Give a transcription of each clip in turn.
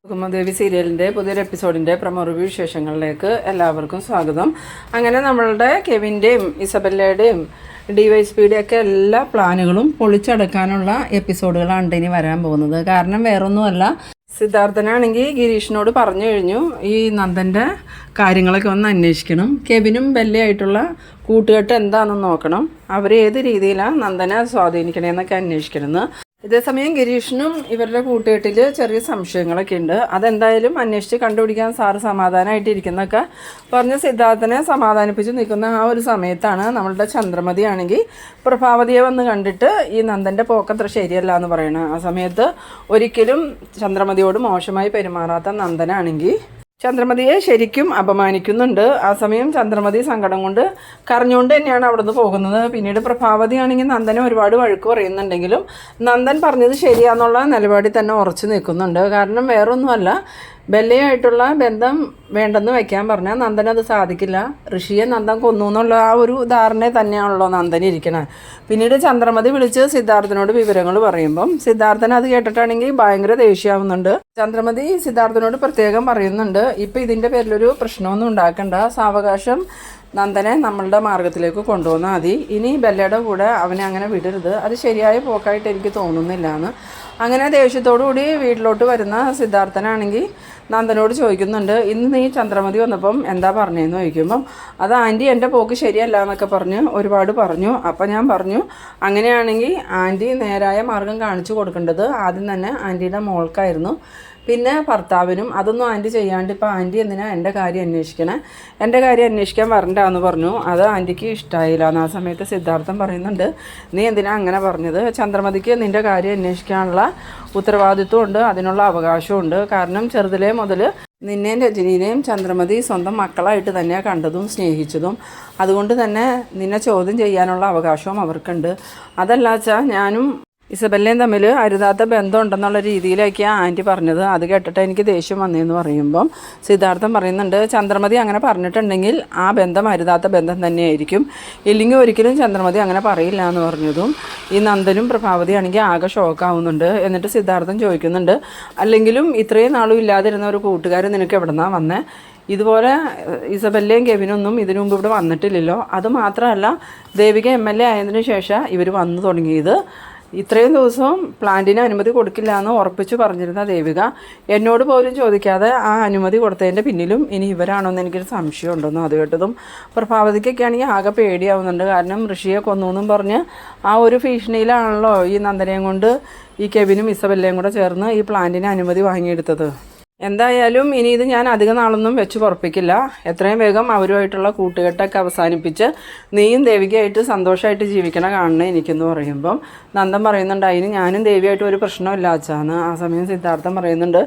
കുസുമദേവി സീരിയലിൻ്റെ പുതിയൊരു എപ്പിസോഡിൻ്റെ promo review വിശേഷങ്ങളിലേക്ക് എല്ലാവർക്കും സ്വാഗതം. അങ്ങനെ നമ്മളുടെ കെവിൻ്റെയും ഇസബെല്ലയുടെയും DYSPയുടെ ഒക്കെ എല്ലാ പ്ലാനുകളും പൊളിച്ചടക്കാനുള്ള എപ്പിസോഡുകളാണ് ഇനി വരാൻ പോകുന്നത്. കാരണം വേറൊന്നുമല്ല, സിദ്ധാർത്ഥനാണെങ്കിൽ ഗിരീഷിനോട് പറഞ്ഞു കഴിഞ്ഞു ഈ നന്ദൻ്റെ കാര്യങ്ങളൊക്കെ ഒന്ന് അന്വേഷിക്കണം, കെവിനും ബെല്ലയായിട്ടുള്ള കൂട്ടുകെട്ട് എന്താണെന്ന് നോക്കണം, അവർ ഏത് രീതിയിലാണ് നന്ദനെ സ്വാധീനിക്കണമെന്നൊക്കെ അന്വേഷിക്കണമെന്ന്. ഇതേസമയം ഗിരീഷിനും ഇവരുടെ കൂട്ടുകെട്ടിൽ ചെറിയ സംശയങ്ങളൊക്കെ ഉണ്ട്. അതെന്തായാലും അന്വേഷിച്ച് കണ്ടുപിടിക്കാൻ സാറ് സമാധാനമായിട്ടിരിക്കുന്നൊക്കെ പറഞ്ഞ് സിദ്ധാർത്ഥനെ സമാധാനിപ്പിച്ച് നിൽക്കുന്ന ആ ഒരു സമയത്താണ് നമ്മളുടെ ചന്ദ്രമതി ആണെങ്കിൽ പ്രഭാവതിയെ വന്ന് കണ്ടിട്ട് ഈ നന്ദൻ്റെ പോക്കത്ര ശരിയല്ല എന്ന് പറയണം. ആ സമയത്ത് ഒരിക്കലും ചന്ദ്രമതിയോട് മോശമായി പെരുമാറാത്ത നന്ദനാണെങ്കിൽ ചന്ദ്രമതിയെ ശരിക്കും അപമാനിക്കുന്നുണ്ട്. ആ സമയം ചന്ദ്രമതി സങ്കടം കൊണ്ട് കരഞ്ഞുകൊണ്ട് തന്നെയാണ് അവിടെ നിന്ന് പോകുന്നത്. പിന്നീട് പ്രഭാവതിയാണെങ്കിൽ നന്ദനെ ഒരുപാട് വഴക്ക് പറയുന്നുണ്ടെങ്കിലും നന്ദൻ പറഞ്ഞത് ശരിയാന്നുള്ള നിലപാടിൽ തന്നെ ഉറച്ചു നിൽക്കുന്നുണ്ട്. കാരണം വേറൊന്നുമല്ല, ബെല്ലയായിട്ടുള്ള ബന്ധം വേണ്ടെന്ന് വയ്ക്കാൻ പറഞ്ഞാൽ നന്ദൻ അത് സാധിക്കില്ല. ഋഷിയെ നന്ദൻ കൊന്നു എന്നുള്ള ആ ഒരു ധാരണ തന്നെയാണല്ലോ നന്ദൻ ഇരിക്കണത്. പിന്നീട് ചന്ദ്രമതി വിളിച്ച് സിദ്ധാർത്ഥനോട് വിവരങ്ങൾ പറയുമ്പം സിദ്ധാർത്ഥൻ അത് കേട്ടിട്ടാണെങ്കിൽ ഭയങ്കര ദേഷ്യമാവുന്നുണ്ട്. ചന്ദ്രമതി സിദ്ധാർത്ഥനോട് പ്രത്യേകം പറയുന്നുണ്ട്, ഇപ്പം ഇതിൻ്റെ പേരിലൊരു പ്രശ്നമൊന്നും ഉണ്ടാക്കണ്ട, സാവകാശം നന്ദനെ നമ്മളുടെ മാർഗത്തിലേക്ക് കൊണ്ടുവന്നാൽ മതി, ഇനി ബെല്ലയുടെ കൂടെ അവനെ അങ്ങനെ വിടരുത്, അത് ശരിയായ പോക്കായിട്ട് എനിക്ക് തോന്നുന്നില്ല എന്ന്. അങ്ങനെ ദേഷ്യത്തോടുകൂടി വീട്ടിലോട്ട് വരുന്ന സിദ്ധാർത്ഥനാണെങ്കിൽ നന്ദനോട് ചോദിക്കുന്നുണ്ട്, ഇന്ന് നീ ചന്ദ്രമതി വന്നപ്പം എന്താ പറഞ്ഞതെന്ന് ചോദിക്കുമ്പം അത് ആൻറ്റി എൻ്റെ പോക്ക് ശരിയല്ല എന്നൊക്കെ പറഞ്ഞ് ഒരുപാട് പറഞ്ഞു. അപ്പം ഞാൻ പറഞ്ഞു, അങ്ങനെയാണെങ്കിൽ ആൻറ്റി നേരായ മാർഗം കാണിച്ചു കൊടുക്കേണ്ടത് ആദ്യം തന്നെ ആൻറ്റിയുടെ മോൾക്കായിരുന്നു, പിന്നെ ഭർത്താവിനും. അതൊന്നും ആൻറ്റി ചെയ്യാണ്ട് ഇപ്പോൾ ആൻറ്റി എന്തിനാ എൻ്റെ കാര്യം അന്വേഷിക്കണേ, എൻ്റെ കാര്യം അന്വേഷിക്കാൻ വരണ്ടാന്ന് പറഞ്ഞു. അത് ആൻറ്റിക്ക് ഇഷ്ടമായില്ല എന്ന്. ആ സമയത്ത് സിദ്ധാർത്ഥൻ പറയുന്നുണ്ട്, നീ എന്തിനാ അങ്ങനെ പറഞ്ഞത്, ചന്ദ്രമതിക്ക് നിൻ്റെ കാര്യം അന്വേഷിക്കാനുള്ള ഉത്തരവാദിത്വമുണ്ട്, അതിനുള്ള അവകാശമുണ്ട്. കാരണം ചെറുതിലേ മുതൽ നിന്നെയും രജനീനെയും ചന്ദ്രമതി സ്വന്തം മക്കളായിട്ട് തന്നെയാണ് കണ്ടതും സ്നേഹിച്ചതും. അതുകൊണ്ട് തന്നെ നിന്നെ ചോദ്യം ചെയ്യാനുള്ള അവകാശവും അവർക്കുണ്ട്. അതല്ലാച്ചാ ഞാനും ഇസബെല്ലയും തമ്മിൽ അരുതാത്ത ബന്ധം ഉണ്ടെന്നുള്ള രീതിയിലേക്കാണ് ആൻറ്റി പറഞ്ഞത്. അത് കേട്ടിട്ട് എനിക്ക് ദേഷ്യം വന്നതെന്ന് പറയുമ്പം സിദ്ധാർത്ഥൻ പറയുന്നുണ്ട്, ചന്ദ്രമതി അങ്ങനെ പറഞ്ഞിട്ടുണ്ടെങ്കിൽ ആ ബന്ധം അരുതാത്ത ബന്ധം തന്നെയായിരിക്കും, ഇല്ലെങ്കിൽ ഒരിക്കലും ചന്ദ്രമതി അങ്ങനെ പറയില്ല എന്ന് പറഞ്ഞതും ഈ നന്ദനും പ്രഭാവതിയാണെങ്കിൽ ആകെ ഷോക്കാവുന്നുണ്ട്. എന്നിട്ട് സിദ്ധാർത്ഥൻ ചോദിക്കുന്നുണ്ട്, അല്ലെങ്കിലും ഇത്രയും നാളും ഇല്ലാതിരുന്ന ഒരു കൂട്ടുകാരൻ നിനക്ക് എവിടുന്നാണ് വന്നേ, ഇതുപോലെ ഇസബെല്ലയും കെവിനൊന്നും ഇതിനു മുമ്പ് ഇവിടെ വന്നിട്ടില്ലല്ലോ. അതുമാത്രമല്ല, ദേവിക MLA ആയതിനു ശേഷം ഇവർ വന്നു തുടങ്ങിയത്. ഇത്രയും ദിവസവും പ്ലാന്റിന് അനുമതി കൊടുക്കില്ല എന്ന് ഉറപ്പിച്ച് പറഞ്ഞിരുന്ന ദേവിക എന്നോട് പോലും ചോദിക്കാതെ ആ അനുമതി കൊടുത്തതിൻ്റെ പിന്നിലും ഇനി ഇവരാണോ എന്ന് എനിക്കൊരു സംശയം ഉണ്ടെന്നും. അത് കേട്ടതും പ്രഭാവതിക്കൊക്കെ ആണെങ്കിൽ ആകെ പേടിയാവുന്നുണ്ട്. കാരണം ഋഷിയെ കൊന്നു എന്നും പറഞ്ഞ് ആ ഒരു ഭീഷണിയിലാണല്ലോ ഈ നന്ദനയും കൊണ്ട് ഈ കെവിനും ഇസബെല്ലയും കൂടെ ചേർന്ന് ഈ പ്ലാന്റിന് അനുമതി വാങ്ങിയെടുത്തത്. എന്തായാലും ഇനി ഇത് ഞാൻ അധിക നാളൊന്നും വെച്ച് പുറപ്പിക്കില്ല, എത്രയും വേഗം അവരുമായിട്ടുള്ള കൂട്ടുകെട്ടൊക്കെ അവസാനിപ്പിച്ച് നീയും ദേവികയായിട്ട് സന്തോഷമായിട്ട് ജീവിക്കണ കാണണേ എനിക്കെന്ന് പറയുമ്പം നന്ദൻ പറയുന്നുണ്ട്, അതിന് ഞാനും ദേവിയായിട്ട് ഒരു പ്രശ്നമില്ല അച്ഛാന്ന്. ആ സമയം സിദ്ധാർത്ഥൻ പറയുന്നുണ്ട്,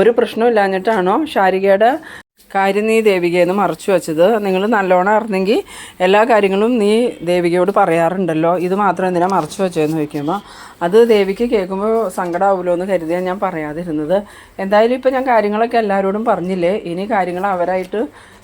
ഒരു പ്രശ്നമില്ലാഞ്ഞിട്ടാണോ ശാരികയുടെ കാര്യം നീ ദേവികയെന്ന് മറച്ചു വെച്ചത്, നിങ്ങൾ നല്ലോണം അറിഞ്ഞെങ്കിൽ എല്ലാ കാര്യങ്ങളും നീ ദേവികയോട് പറയാറുണ്ടല്ലോ, ഇത് മാത്രം എന്തിനാണ് മറച്ചു വെച്ചതെന്ന് ചോദിക്കുമ്പോൾ അത് ദേവിക്ക് കേൾക്കുമ്പോൾ സങ്കടമാവുമല്ലോ എന്ന് കരുതിയാണ് ഞാൻ പറയാതിരുന്നത്. എന്തായാലും ഇപ്പോൾ ഞാൻ കാര്യങ്ങളൊക്കെ എല്ലാവരോടും പറഞ്ഞില്ലേ, ഇനി കാര്യങ്ങൾ അവരായിട്ട്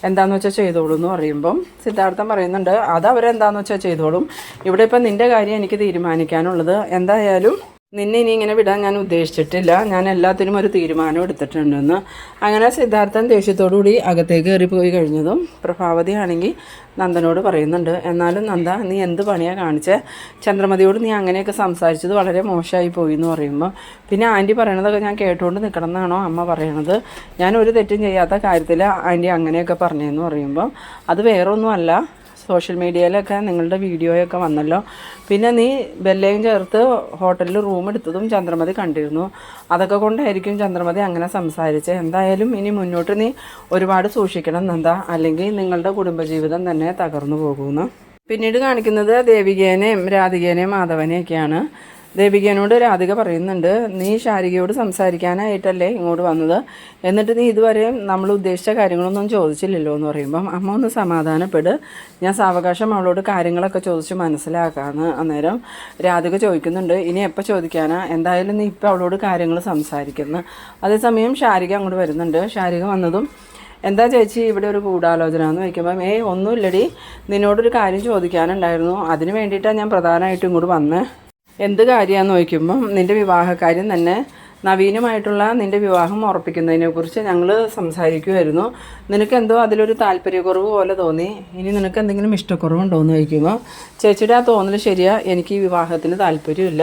എന്താണെന്ന് വെച്ചാൽ ചെയ്തോളൂ എന്ന് പറയുമ്പം സിദ്ധാർത്ഥൻ പറയുന്നുണ്ട്, അത് അവരെന്താണെന്ന് വെച്ചാൽ ചെയ്തോളും, ഇവിടെ ഇപ്പം നിൻ്റെ കാര്യം എനിക്ക് തീരുമാനിക്കാനുള്ളത്, എന്തായാലും നിന്നെ ഇനി ഇങ്ങനെ വിടാൻ ഞാൻ ഉദ്ദേശിച്ചിട്ടില്ല, ഞാൻ എല്ലാത്തിനും ഒരു തീരുമാനം എടുത്തിട്ടുണ്ടെന്ന്. അങ്ങനെ സിദ്ധാർത്ഥൻ ദേഷ്യത്തോടുകൂടി അകത്തേക്ക് കയറിപ്പോയി കഴിഞ്ഞതും പ്രഭാവതി ആണെങ്കിൽ നന്ദനോട് പറയുന്നുണ്ട്, എന്നാലും നന്ദ നീ എന്ത് പണിയാണ് കാണിച്ചേ, ചന്ദ്രമതിയോട് നീ അങ്ങനെയൊക്കെ സംസാരിച്ചത് വളരെ മോശമായി പോയി എന്ന് പറയുമ്പോൾ പിന്നെ ആൻറ്റി പറയണതൊക്കെ ഞാൻ കേട്ടുകൊണ്ട് നിൽക്കണം എന്നാണോ അമ്മ പറയണത്, ഞാൻ ഒരു തെറ്റും ചെയ്യാത്ത കാര്യത്തിൽ ആൻറ്റി അങ്ങനെയൊക്കെ പറഞ്ഞതെന്ന് പറയുമ്പം അത് വേറൊന്നുമല്ല, സോഷ്യൽ മീഡിയയിലൊക്കെ നിങ്ങളുടെ വീഡിയോയൊക്കെ വന്നല്ലോ, പിന്നെ നീ ബെല്ലയും ചേർത്ത് ഹോട്ടലിൽ റൂം എടുത്തതും ചന്ദ്രമതി കണ്ടിരുന്നു, അതൊക്കെ കൊണ്ടായിരിക്കും ചന്ദ്രമതി അങ്ങനെ സംസാരിച്ചത്. എന്തായാലും ഇനി മുന്നോട്ട് നീ ഒരുപാട് സൂക്ഷിക്കണം നന്ദ, അല്ലെങ്കിൽ നിങ്ങളുടെ കുടുംബജീവിതം തന്നെ തകർന്നു പോകുന്നു. പിന്നീട് കാണിക്കുന്നത് ദേവികേനെയും രാധികേനെയും മാധവനെയൊക്കെയാണ്. ദേവികേനോട് രാധിക പറയുന്നുണ്ട്, നീ ശാരികയോട് സംസാരിക്കാനായിട്ടല്ലേ ഇങ്ങോട്ട് വന്നത്, എന്നിട്ട് നീ ഇതുവരെ നമ്മൾ ഉദ്ദേശിച്ച കാര്യങ്ങളൊന്നും ചോദിച്ചില്ലല്ലോ എന്ന് പറയുമ്പം അമ്മ ഒന്ന് സമാധാനപ്പെട്, ഞാൻ സാവകാശം അവളോട് കാര്യങ്ങളൊക്കെ ചോദിച്ച് മനസ്സിലാക്കാമെന്ന്. അന്നേരം രാധിക ചോദിക്കുന്നുണ്ട്, ഇനി എപ്പോൾ ചോദിക്കാനാ, എന്തായാലും നീ ഇപ്പോൾ അവളോട് കാര്യങ്ങൾ സംസാരിക്കുന്നു. അതേസമയം ശാരിക അങ്ങോട്ട് വരുന്നുണ്ട്. ശാരിക വന്നതും എന്താ ചേച്ചി ഇവിടെ ഒരു ഗൂഢാലോചന എന്ന് വയ്ക്കുമ്പം ഒന്നുമില്ലടി, നിന്നോടൊരു കാര്യം ചോദിക്കാനുണ്ടായിരുന്നു, അതിന് വേണ്ടിയിട്ടാണ് ഞാൻ പ്രധാനമായിട്ടും ഇങ്ങോട്ട് വന്നത്. എന്ത് കാര്യമാണെന്ന് ചോദിക്കുമ്പം നിൻ്റെ വിവാഹകാര്യം തന്നെ നവീനുമായിട്ടുള്ള നിൻ്റെ വിവാഹം ഉറപ്പിക്കുന്നതിനെക്കുറിച്ച് ഞങ്ങൾ സംസാരിക്കുമായിരുന്നു. നിനക്കെന്തോ അതിലൊരു താല്പര്യക്കുറവ് പോലെ തോന്നി. ഇനി നിനക്ക് എന്തെങ്കിലും ഇഷ്ടക്കുറവുണ്ടോ എന്ന് ചോദിക്കുമ്പോൾ ചേച്ചിയുടെ ആ തോന്നൽ ശരിയാ, എനിക്ക് ഈ വിവാഹത്തിന് താല്പര്യമില്ല,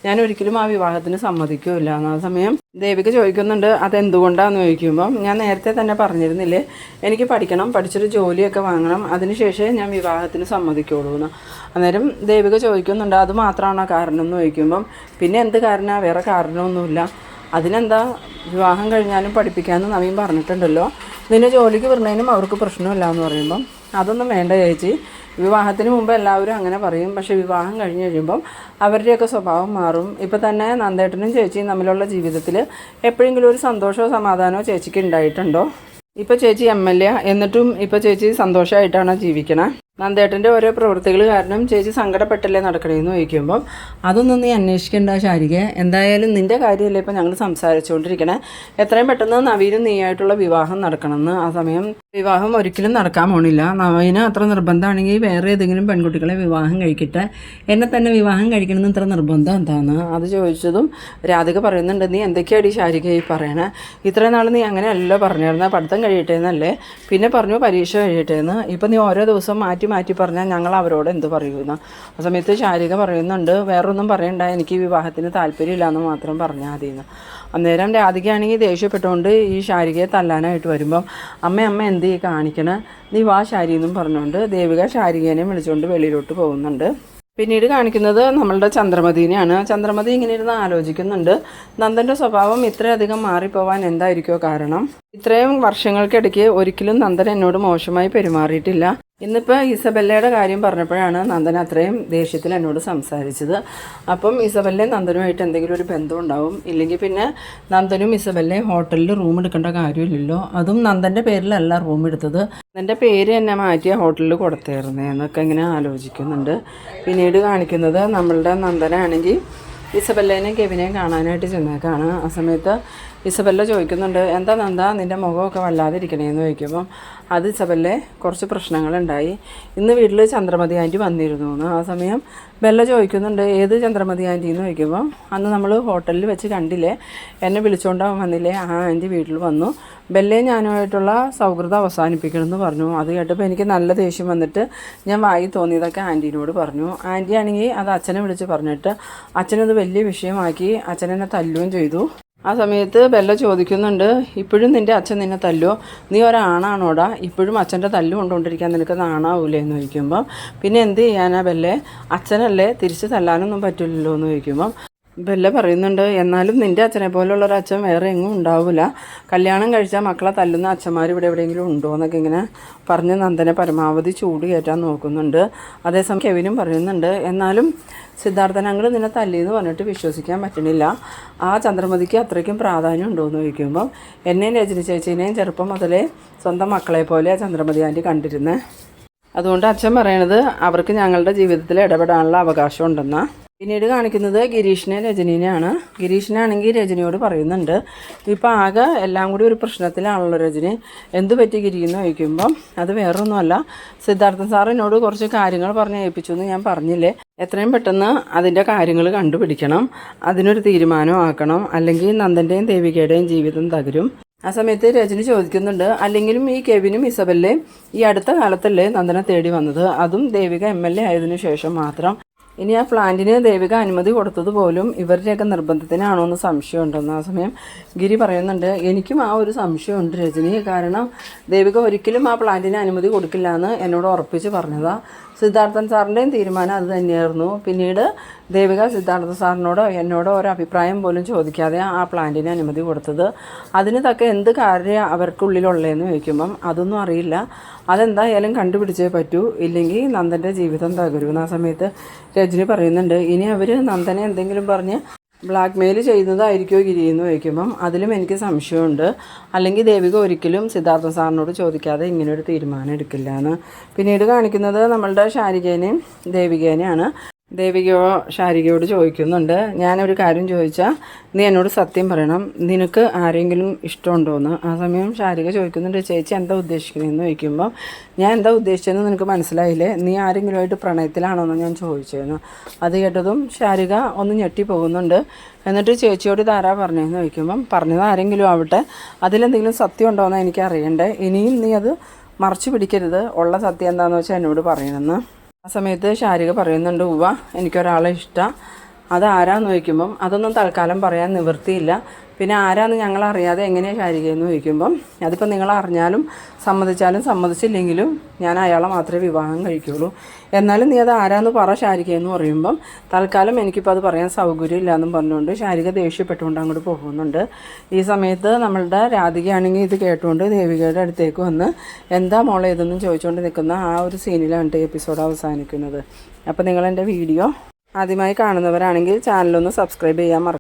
ഞാൻ ഒരിക്കലും ആ വിവാഹത്തിന് സമ്മതിക്കുകയില്ല. ആ സമയം ദേവിക ചോദിക്കുന്നുണ്ട് അതെന്തുകൊണ്ടാണെന്ന് ചോദിക്കുമ്പം ഞാൻ നേരത്തെ തന്നെ പറഞ്ഞിരുന്നില്ലേ, എനിക്ക് പഠിക്കണം, പഠിച്ചൊരു ജോലിയൊക്കെ വാങ്ങണം, അതിനുശേഷമേ ഞാൻ വിവാഹത്തിന് സമ്മതിക്കുള്ളൂ എന്ന്. അന്നേരം ദേവിക ചോദിക്കുന്നുണ്ട് അത് മാത്രമാണോ കാരണം എന്ന് ചോദിക്കുമ്പം പിന്നെ എന്ത് കാരണമാണ്, വേറെ കാരണമൊന്നുമില്ല, അതിനെന്താ, വിവാഹം കഴിഞ്ഞാലും പഠിപ്പിക്കാമെന്ന് നവീൻ പറഞ്ഞിട്ടുണ്ടല്ലോ, നിന്നെ ജോലിക്ക് വിടുന്നതിനും അവർക്ക് പ്രശ്നമില്ല എന്ന് പറയുമ്പം അതൊന്നും വേണ്ട ചേച്ചി, വിവാഹത്തിന് മുമ്പ് എല്ലാവരും അങ്ങനെ പറയും, പക്ഷേ വിവാഹം കഴിഞ്ഞ് കഴിയുമ്പം അവരുടെയൊക്കെ സ്വഭാവം മാറും. ഇപ്പം തന്നെ നന്ദേട്ടനും ചേച്ചിയും തമ്മിലുള്ള ജീവിതത്തിൽ എപ്പോഴെങ്കിലും ഒരു സന്തോഷമോ സമാധാനമോ ചേച്ചിക്ക് ഉണ്ടായിട്ടുണ്ടോ? ഇപ്പോൾ ചേച്ചി MLA എന്നിട്ടും ഇപ്പോൾ ചേച്ചി സന്തോഷമായിട്ടാണോ ജീവിക്കണേ? നന്ദേട്ടൻ്റെ ഓരോ പ്രവൃത്തികൾ കാരണം ചേച്ചി സങ്കടപ്പെട്ടല്ലേ നടക്കണേന്ന് ചോദിക്കുമ്പം അതൊന്നും നീ അന്വേഷിക്കേണ്ട ശാരിക, എന്തായാലും നിൻ്റെ കാര്യമല്ലേ ഇപ്പോൾ ഞങ്ങൾ സംസാരിച്ചുകൊണ്ടിരിക്കണേ, എത്രയും പെട്ടെന്ന് നവീനും നീയായിട്ടുള്ള വിവാഹം നടക്കണമെന്ന്. ആ സമയം വിവാഹം ഒരിക്കലും നടക്കാൻ പോണില്ല, നവീന് അത്ര നിർബന്ധമാണെങ്കിൽ വേറെ ഏതെങ്കിലും പെൺകുട്ടികളെ വിവാഹം കഴിക്കട്ടെ, എന്നെ തന്നെ വിവാഹം കഴിക്കണമെന്ന് ഇത്ര നിർബന്ധം എന്താന്ന് അത് ചോദിച്ചതും രാധിക പറയുന്നുണ്ട് നീ എന്തൊക്കെയാണ് ശാരിക ഈ പറയണേ, ഇത്രയും നാൾ നീ അങ്ങനെയല്ലോ പറഞ്ഞിരുന്നത്, പഠിത്തം കഴിയട്ടെ എന്നല്ലേ, പിന്നെ പറഞ്ഞു പരീക്ഷ കഴിയട്ടെ എന്ന്, ഇപ്പം നീ ഓരോ ദിവസം മാറ്റി പറഞ്ഞാൽ ഞങ്ങൾ അവരോട് എന്ത് പറയുമെന്ന്. ആ സമയത്ത് ശാരിക പറയുന്നുണ്ട് വേറൊന്നും പറയണ്ട, എനിക്ക് വിവാഹത്തിന് താല്പര്യമില്ല എന്ന് മാത്രം പറഞ്ഞാൽ മതിയെന്ന്. അന്നേരം രാധികയാണെങ്കിൽ ദേഷ്യപ്പെട്ടുകൊണ്ട് ഈ ശാരികയെ തല്ലാനായിട്ട് വരുമ്പം അമ്മ എന്ത് ഈ കാണിക്കണേ, നീ വാ ശാരി എന്നും പറഞ്ഞുകൊണ്ട് ദേവിക ശാരികേനെ വിളിച്ചുകൊണ്ട് വെളിയിലോട്ട് പോകുന്നുണ്ട്. പിന്നീട് കാണിക്കുന്നത് നമ്മളുടെ ചന്ദ്രമതിനെയാണ്. ചന്ദ്രമതി ഇങ്ങനെ ഇരുന്ന് ആലോചിക്കുന്നുണ്ട്, നന്ദൻ്റെ സ്വഭാവം ഇത്രയധികം മാറിപ്പോവാൻ എന്തായിരിക്കുമോ കാരണം, ഇത്രയും വർഷങ്ങൾക്കിടയ്ക്ക് ഒരിക്കലും നന്ദൻ എന്നോട് മോശമായി പെരുമാറിയിട്ടില്ല. ഇന്നിപ്പോൾ ഇസബെല്ലയുടെ കാര്യം പറഞ്ഞപ്പോഴാണ് നന്ദൻ അത്രയും ദേഷ്യത്തിൽ എന്നോട് സംസാരിച്ചത്. അപ്പം ഇസബെല്ലയും നന്ദനുമായിട്ട് എന്തെങ്കിലും ഒരു ബന്ധം ഉണ്ടാവും, ഇല്ലെങ്കിൽ പിന്നെ നന്ദനും ഇസബെല്ലയും ഹോട്ടലിൽ റൂം എടുക്കേണ്ട കാര്യമില്ലല്ലോ, അതും നന്ദൻ്റെ പേരിലല്ല റൂം എടുത്തത്, നന്ദൻ്റെ പേര് എന്നെ മാറ്റിയ ഹോട്ടലിൽ കൊടുത്തായിരുന്നേ എന്നൊക്കെ ഇങ്ങനെ ആലോചിക്കുന്നുണ്ട്. പിന്നീട് കാണിക്കുന്നത് നമ്മളുടെ നന്ദനാണെങ്കിൽ ഇസബെല്ലേനെയും കെവിനെയും കാണാനായിട്ട് ചെന്നേക്കാണ്. ആ സമയത്ത് ഇസബെല്ല ചോദിക്കുന്നുണ്ട് എന്താ നന്ദ നിൻ്റെ മുഖമൊക്കെ വല്ലാതിരിക്കണേന്ന് ചോദിക്കുമ്പം അത് ഇസബെല്ലെ കുറച്ച് പ്രശ്നങ്ങളുണ്ടായി, ഇന്ന് വീട്ടിൽ ചന്ദ്രമതി ആൻറ്റി വന്നിരുന്നു എന്ന്. ആ സമയം ബെല്ല ചോദിക്കുന്നുണ്ട് ഏത് ചന്ദ്രമതി ആൻറ്റി എന്ന് ചോദിക്കുമ്പോൾ അന്ന് നമ്മൾ ഹോട്ടലിൽ വെച്ച് കണ്ടില്ലേ, എന്നെ വിളിച്ചുകൊണ്ടാവാൻ വന്നില്ലേ, ആ ആൻറ്റി വീട്ടിൽ വന്നു, ബെല്ലയും ഞാനുമായിട്ടുള്ള സൗഹൃദം അവസാനിപ്പിക്കണമെന്ന് പറഞ്ഞു. അത് കേട്ടപ്പോൾ എനിക്ക് നല്ല ദേഷ്യം വന്നിട്ട് ഞാൻ വായി തോന്നിയതൊക്കെ ആൻറ്റീനോട് പറഞ്ഞു. ആൻറ്റി ആണെങ്കിൽ അത് അച്ഛനെ വിളിച്ച് പറഞ്ഞിട്ട് അച്ഛനത് വലിയ വിഷയമാക്കി, അച്ഛനെന്നെ തല്ലുകയും ചെയ്തു. ആ സമയത്ത് ബെല്ല ചോദിക്കുന്നുണ്ട് ഇപ്പോഴും നിൻ്റെ അച്ഛൻ നിന്നെ തല്ലുമോ, നീ ഒരാണാണോടാ, ഇപ്പോഴും അച്ഛൻ്റെ തല്ല് കൊണ്ടുകൊണ്ടിരിക്കാൻ നിനക്ക് നാണാവൂലേ എന്ന് ചോദിക്കുമ്പം പിന്നെ എന്ത് ചെയ്യാനാ ബെല്ലെ, അച്ഛനല്ലേ, തിരിച്ച് തല്ലാനൊന്നും പറ്റില്ലല്ലോ എന്ന് ചോദിക്കുമ്പം ബെല്ല പറയുന്നുണ്ട് എന്നാലും നിൻ്റെ അച്ഛനെ പോലുള്ളൊരു അച്ഛൻ വേറെ എങ്ങും ഉണ്ടാവില്ല, കല്യാണം കഴിച്ചാൽ മക്കളെ തല്ലുന്ന അച്ഛന്മാർ ഇവിടെ എവിടെയെങ്കിലും ഉണ്ടോ എന്നൊക്കെ ഇങ്ങനെ പറഞ്ഞ് നന്ദനെ പരമാവധി ചൂട് കയറ്റാൻ നോക്കുന്നുണ്ട്. അതേസമയം കെവിനും പറയുന്നുണ്ട് എന്നാലും സിദ്ധാർത്ഥനങ്ങൾ നിന്നെ തല്ലിയെന്ന് പറഞ്ഞിട്ട് വിശ്വസിക്കാൻ പറ്റണില്ല, ആ ചന്ദ്രമതിക്ക് അത്രയ്ക്കും പ്രാധാന്യം ഉണ്ടോ എന്ന് ചോദിക്കുമ്പം എന്നെയും രജനി ചേച്ചീനെയും ചെറുപ്പം മുതലേ സ്വന്തം മക്കളെ പോലെ ചന്ദ്രമതി ആൻറ്റി കണ്ടിരുന്നത്, അതുകൊണ്ട് അച്ഛൻ പറയണത് അവർക്ക് ഞങ്ങളുടെ ജീവിതത്തിൽ ഇടപെടാനുള്ള അവകാശം ഉണ്ടെന്നാണ്. പിന്നീട് കാണിക്കുന്നത് ഗിരീഷിനെ രജനീനെയാണ്. ഗിരീഷിനാണെങ്കിൽ രജനിയോട് പറയുന്നുണ്ട് ഇപ്പോൾ ആകെ എല്ലാം കൂടി ഒരു പ്രശ്നത്തിലാണല്ലോ രജനി, എന്ത് പറ്റി ഗിരി എന്ന് ചോദിക്കുമ്പം അത് വേറൊന്നുമല്ല, സിദ്ധാർത്ഥൻ സാർ എന്നോട് കുറച്ച് കാര്യങ്ങൾ പറഞ്ഞ് ഏൽപ്പിച്ചു എന്ന് ഞാൻ പറഞ്ഞില്ലേ, എത്രയും പെട്ടെന്ന് അതിൻ്റെ കാര്യങ്ങൾ കണ്ടുപിടിക്കണം, അതിനൊരു തീരുമാനം ആക്കണം, അല്ലെങ്കിൽ നന്ദൻ്റെയും ദേവികയുടെയും ജീവിതം തകരും. ആ സമയത്ത് രജനി ചോദിക്കുന്നുണ്ട് അല്ലെങ്കിലും ഈ കെവിനും ഇസബെല്ലയും ഈ അടുത്ത കാലത്തല്ലേ നന്ദനെ തേടി വന്നത്, അതും ദേവിക MLA ആയതിനു ശേഷം മാത്രം, ഇനി ആ പ്ലാന്റിന് ദേവിക അനുമതി കൊടുത്തത് പോലും ഇവരുടെയൊക്കെ നിർബന്ധത്തിനാണോ എന്ന് സംശയമുണ്ടെന്ന്. ആ സമയം ഗിരി പറയുന്നുണ്ട് എനിക്കും ആ ഒരു സംശയമുണ്ട് രജനി, കാരണം ദേവിക ഒരിക്കലും ആ പ്ലാന്റിന് അനുമതി കൊടുക്കില്ല എന്ന് എന്നോട് ഉറപ്പിച്ച് പറഞ്ഞതാണ്, സിദ്ധാർത്ഥൻ സാറിൻ്റെയും തീരുമാനം അത് തന്നെയായിരുന്നു. പിന്നീട് ദേവിക സിദ്ധാർത്ഥ സാറിനോടോ എന്നോടോ ഒരു അഭിപ്രായം പോലും ചോദിക്കാതെ ആ പ്ലാന്റിന് അനുമതി കൊടുത്തത്, അതിന് തക്ക എന്ത് കാര്യം അവർക്കുള്ളിലുള്ളതെന്ന് ചോദിക്കുമ്പം അതൊന്നും അറിയില്ല, അതെന്തായാലും കണ്ടുപിടിച്ചേ പറ്റൂ, ഇല്ലെങ്കിൽ നന്ദൻ്റെ ജീവിതം തകരുമെന്ന്. ആ സമയത്ത് രജനി പറയുന്നുണ്ട് ഇനി അവർ നന്ദനെ എന്തെങ്കിലും പറഞ്ഞ് ബ്ലാക്ക് മെയിൽ ചെയ്യുന്നതായിരിക്കുമോ ഗിരി എന്ന് ചോദിക്കുമ്പം അതിലും എനിക്ക് സംശയമുണ്ട്, അല്ലെങ്കിൽ ദേവിക ഒരിക്കലും സിദ്ധാർത്ഥ സാറിനോട് ചോദിക്കാതെ ഇങ്ങനൊരു തീരുമാനം എടുക്കില്ല എന്ന്. പിന്നീട് കാണിക്കുന്നത് നമ്മളുടെ ശാരികേനെയും ദേവികേനെയാണ്. ദേവികയോ ശാരികയോട് ചോദിക്കുന്നുണ്ട്, ഞാനൊരു കാര്യം ചോദിച്ചാൽ നീ എന്നോട് സത്യം പറയണം, നിനക്ക് ആരെങ്കിലും ഇഷ്ടമുണ്ടോയെന്ന്. ആ സമയം ശാരിക ചോദിക്കുന്നുണ്ട്, ചേച്ചി എന്താ ഉദ്ദേശിക്കുന്നതെന്ന് ചോദിക്കുമ്പം, ഞാൻ എന്താ ഉദ്ദേശിച്ചതെന്ന് നിനക്ക് മനസ്സിലായില്ലേ, നീ ആരെങ്കിലുമായിട്ട് പ്രണയത്തിലാണോ എന്ന് ഞാൻ ചോദിച്ചതെന്ന്. അത് കേട്ടതും ശാരിക ഒന്ന് ഞെട്ടി പോകുന്നുണ്ട്. എന്നിട്ട് ചേച്ചിയോട് ഇതാരാ പറഞ്ഞതെന്ന് ചോദിക്കുമ്പം, പറഞ്ഞത് ആരെങ്കിലും ആവട്ടെ, അതിലെന്തെങ്കിലും സത്യം ഉണ്ടോയെന്ന് എനിക്ക് അറിയണ്ടേ, ഇനിയും നീ അത് മറച്ചു പിടിക്കരുത്, ഉള്ള സത്യം എന്താണെന്ന് വെച്ചാൽ എന്നോട് പറയണമെന്ന്. ആ സമയത്ത് ശാരിക പറയുന്നുണ്ട്, ഉവ്വ എനിക്കൊരാളെ ഇഷ്ടമാണ്, അതാരാന്ന് ചോദിക്കുമ്പം അതൊന്നും തൽക്കാലം പറയാൻ നിവൃത്തിയില്ല, പിന്നെ ആരാന്ന് ഞങ്ങളറിയാതെ എങ്ങനെയാണ് ശാരികയെന്ന് ചോദിക്കുമ്പം, അതിപ്പോൾ നിങ്ങളറിഞ്ഞാലും സമ്മതിച്ചാലും സമ്മതിച്ചില്ലെങ്കിലും ഞാൻ അയാളെ മാത്രമേ വിവാഹം കഴിക്കുകയുള്ളൂ, എന്നാലും നീ അത് ആരാന്ന് പറ ശാരികയെന്ന് പറയുമ്പം തൽക്കാലം എനിക്കിപ്പോൾ അത് പറയാൻ സൗകര്യമില്ല എന്നും പറഞ്ഞുകൊണ്ട് ശാരിക ദേഷ്യപ്പെട്ടുകൊണ്ട് അങ്ങോട്ട് പോകുന്നുണ്ട്. ഈ സമയത്ത് നമ്മളുടെ രാധികയാണെങ്കിൽ ഇത് കേട്ടുകൊണ്ട് ദേവികയുടെ അടുത്തേക്ക് വന്ന് എന്താ മോളെ ഇതൊന്നും ചോദിച്ചുകൊണ്ട് നിൽക്കുന്ന ആ ഒരു സീനിലാണ് എപ്പിസോഡ് അവസാനിക്കുന്നത്. അപ്പോൾ നിങ്ങളെൻ്റെ വീഡിയോ ആദ്യമായി കാണുന്നവരാണെങ്കിൽ ചാനലൊന്ന് സബ്സ്ക്രൈബ് ചെയ്യാൻ മറക്കും.